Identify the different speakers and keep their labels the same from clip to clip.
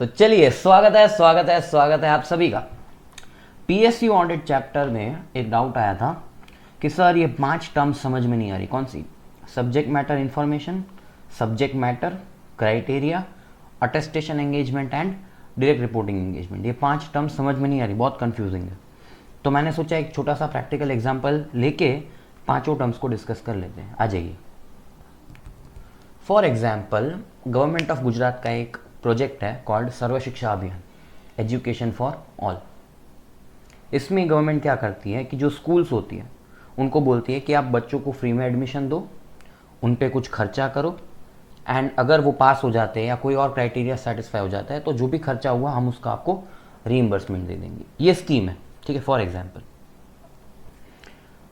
Speaker 1: तो चलिए स्वागत है आप सभी का। पीएसयू ऑडिट चैप्टर में एक डाउट आया था कि सर ये 5 टर्म्स समझ में नहीं आ रही। कौन सी? Subject matter information, subject matter, criteria, attestation engagement and direct reporting engagement. ये 5 टर्म्स समझ में नहीं आ रही, बहुत कंफ्यूजिंग है। तो मैंने सोचा एक छोटा सा प्रैक्टिकल एग्जाम्पल लेके पाँचों टर्म्स को डिस्कस कर लेते हैं। आ जाइए। For example, government of Gujarat का एक प्रोजेक्ट है कॉल्ड सर्व शिक्षा अभियान, एजुकेशन फॉर ऑल। इसमें गवर्नमेंट क्या करती है कि जो स्कूल्स होती है उनको बोलती है कि आप बच्चों को फ्री में एडमिशन दो, उन पे कुछ खर्चा करो, एंड अगर वो पास हो जाते हैं या कोई और क्राइटेरिया सेटिस्फाई हो जाता है तो जो भी खर्चा हुआ हम उसका आपको रीइंबर्समेंट दे देंगे। ये स्कीम है, ठीक है, फॉर एग्जाम्पल।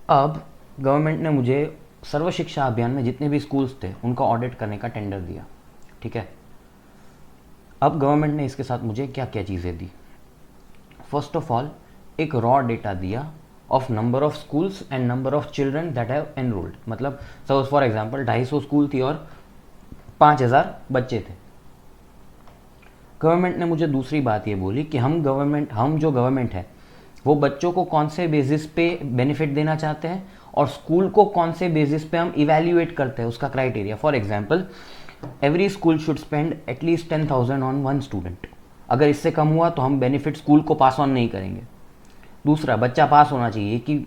Speaker 1: अब गवर्नमेंट ने मुझे सर्व शिक्षा अभियान में जितने भी स्कूल्स थे उनका ऑडिट करने का टेंडर दिया, ठीक है। अब गवर्नमेंट ने इसके साथ मुझे क्या क्या चीज़ें दी? फर्स्ट ऑफ ऑल एक रॉ डेटा दिया of number of schools and number of children that have enrolled. मतलब सपोज फॉर एग्जांपल 250 स्कूल थी और 5000 बच्चे थे। गवर्नमेंट ने मुझे दूसरी बात ये बोली कि हम जो गवर्नमेंट है वो बच्चों को कौन से बेसिस पे बेनिफिट देना चाहते हैं और स्कूल को कौन से बेसिस पे हम इवेल्युएट करते हैं, उसका criteria. For example, every school should spend at least 10,000 on one student. अगर इससे कम हुआ तो हम बेनिफिट स्कूल को पास ऑन नहीं करेंगे। दूसरा, बच्चा पास होना चाहिए कि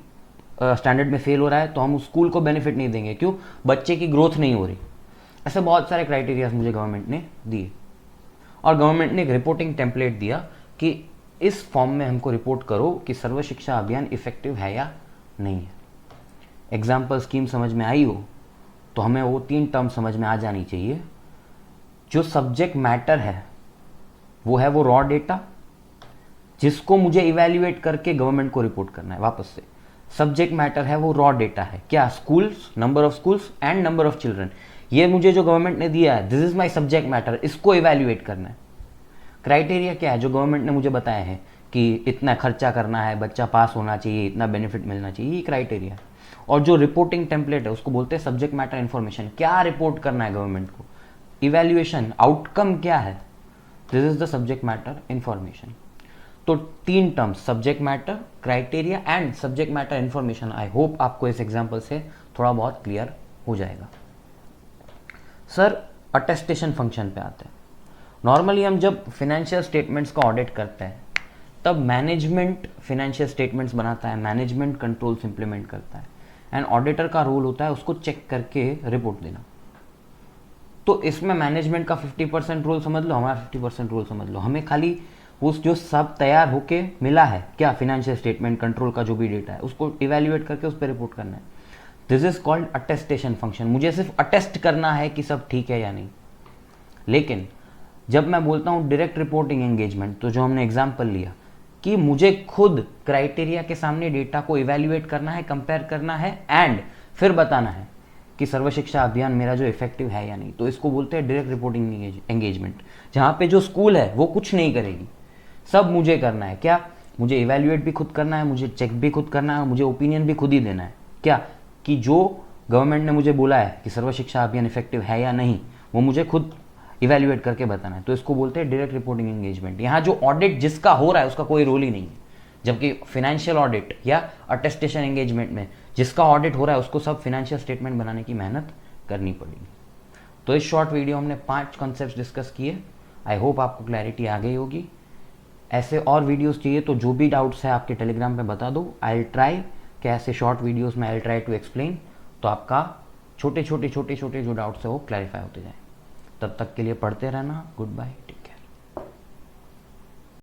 Speaker 1: स्टैंडर्ड में फेल हो रहा है तो हम उस स्कूल को बेनिफिट नहीं देंगे, क्यों? बच्चे की ग्रोथ नहीं हो रही। ऐसे बहुत सारे क्राइटेरियाज मुझे गवर्नमेंट ने दिए और गवर्नमेंट ने एक रिपोर्टिंग टेम्पलेट दिया कि इस फॉर्म में हमको रिपोर्ट करो कि सर्व शिक्षा अभियान इफेक्टिव है या नहीं है। एग्जाम्पल स्कीम समझ में आई हो तो हमें वो 3 टर्म समझ में आ जानी चाहिए। जो सब्जेक्ट मैटर है वो है वो रॉ डेटा जिसको मुझे इवैल्यूएट करके गवर्नमेंट को रिपोर्ट करना है। वापस से, सब्जेक्ट मैटर है वो रॉ डेटा है, क्या? Schools, number of schools and number of children. ये मुझे जो गवर्नमेंट ने दिया है, this is my subject matter, इसको इवैल्यूएट करना है। क्राइटेरिया क्या है? जो गवर्नमेंट ने मुझे बताया है कि इतना खर्चा करना है, बच्चा पास होना चाहिए, इतना बेनिफिट मिलना चाहिए, ये क्राइटेरिया है। और जो रिपोर्टिंग टेम्पलेट है उसको बोलते हैं सब्जेक्ट मैटर इन्फॉर्मेशन। क्या रिपोर्ट करना है गवर्नमेंट को? इवैल्यूएशन, आउटकम क्या है? This is the subject matter information. तो 3 terms, subject matter, criteria and subject matter information. I hope आपको इस एग्जाम्पल से थोड़ा बहुत क्लियर हो जाएगा। सर, अटेस्टेशन फंक्शन पे आते हैं। नॉर्मली हम जब फिनेंशियल स्टेटमेंट्स का ऑडिट करते हैं तब मैनेजमेंट फिनेंशियल स्टेटमेंट्स बनाता है, मैनेजमेंट कंट्रोल्स इंप्लीमेंट करता है, एंड ऑडिटर का रोल होता है उसको चेक करके रिपोर्ट देना। तो इसमें मैनेजमेंट का 50% रोल समझ लो, हमारा 50% रोल समझ लो। हमें खाली उस जो सब तैयार होके मिला है, क्या फिनेंशियल स्टेटमेंट, कंट्रोल का जो भी डेटा है, उसको इवेल्युएट करके उस पर रिपोर्ट करना है। This is called attestation function. मुझे सिर्फ अटेस्ट करना है कि सब ठीक है या नहीं। लेकिन जब मैं बोलता हूँ डायरेक्ट रिपोर्टिंग एंगेजमेंट, तो जो हमने एग्जाम्पल लिया कि मुझे खुद क्राइटेरिया के सामने डेटा को इवेल्युएट करना है, कंपेयर करना है एंड फिर बताना है कि सर्व शिक्षा अभियान मेरा जो इफेक्टिव है या नहीं, तो इसको बोलते हैं डायरेक्ट रिपोर्टिंग एंगेजमेंट। जहाँ पे जो स्कूल है वो कुछ नहीं करेगी, सब मुझे करना है। क्या? मुझे इवेल्युएट भी खुद करना है, मुझे चेक भी खुद करना है, मुझे ओपिनियन भी खुद ही देना है। क्या? कि जो गवर्नमेंट ने मुझे बोला है कि सर्व शिक्षा अभियान इफेक्टिव है या नहीं, वो मुझे खुद इवेल्युएट करके बताना है। तो इसको बोलते हैं डायरेक्ट रिपोर्टिंग एंगेजमेंट। यहाँ जो ऑडिट जिसका हो रहा है उसका कोई रोल ही नहीं है, जबकि फाइनेंशियल ऑडिट या अटेस्टेशन एंगेजमेंट में जिसका ऑडिट हो रहा है उसको सब फाइनेंशियल स्टेटमेंट बनाने की मेहनत करनी पड़ेगी। तो इस शॉर्ट वीडियो हमने 5 कॉन्सेप्ट्स डिस्कस किए। आई होप आपको क्लैरिटी आ गई होगी। ऐसे और वीडियोस चाहिए तो जो भी डाउट्स है आपके टेलीग्राम पे बता दो। आई विल ट्राई कि ऐसे शॉर्ट वीडियोस में I will try to explain, तो आपका छोटे छोटे जो डाउट्स है वो क्लैरिफाई होते जाए। तब तक के लिए पढ़ते रहना। Good bye.